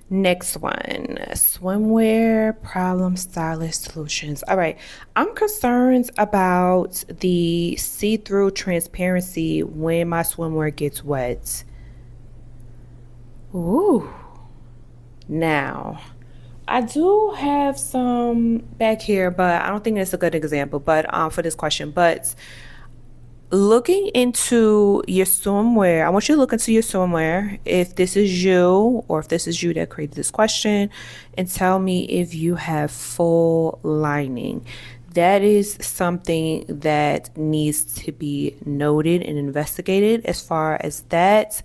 Next one, swimwear problem stylist solutions. All right, I'm concerned about the see-through transparency when my swimwear gets wet. Ooh. Now, I do have some back here, but I don't think that's a good example, but for this question. But looking into your swimwear, I want you to look into your swimwear, if this is you or if this is you that created this question, and tell me if you have full lining. That is something that needs to be noted and investigated as far as that.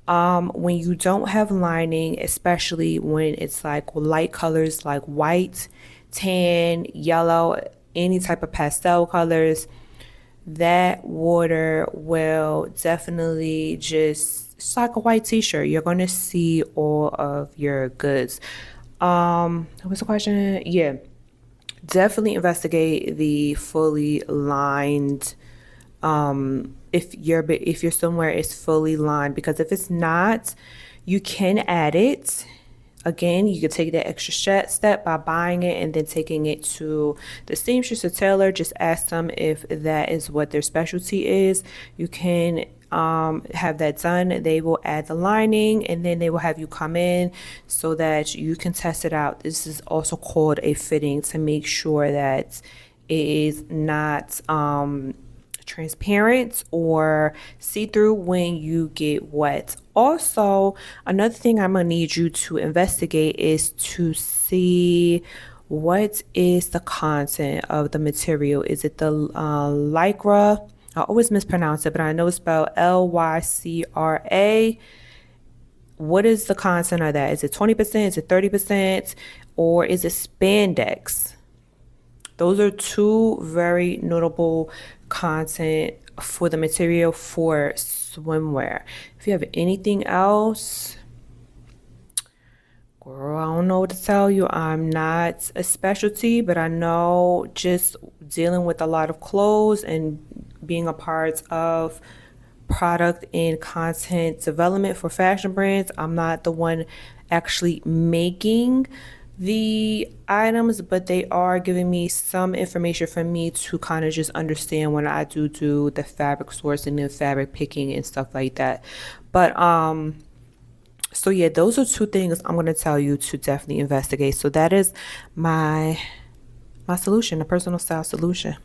When you don't have lining, especially when it's like light colors like white, tan, yellow, any type of pastel colors, that water will definitely just, it's like a white t-shirt. You're going to see all of your goods. What's the question? Yeah, definitely investigate the fully lined, if you're somewhere is fully lined, because if it's not, you can add it. Again, you could take that extra step by buying it and then taking it to the seamstress or tailor. Just ask them if that is what their specialty is. You can have that done. They will add the lining and then they will have you come in so that you can test it out. This is also called a fitting to make sure that it is not transparent or see-through when you get wet. Also, another thing I'm gonna need you to investigate is to see what is the content of the material. Is it the lycra? I always mispronounce it, but I know it's spelled Lycra. What is the content of that? Is it 20%? Is it 30%? Or is it spandex? Those are two very notable content for the material for swimwear. If you have anything else, girl, I don't know what to tell you. I'm not a specialty, but I know just dealing with a lot of clothes and being a part of product and content development for fashion brands. I'm not the one actually making the items, but they are giving me some information for me to kind of just understand when I do the fabric sourcing and fabric picking and stuff like that. But so yeah, those are two things I'm going to tell you to definitely investigate. So that is my solution, a personal style solution.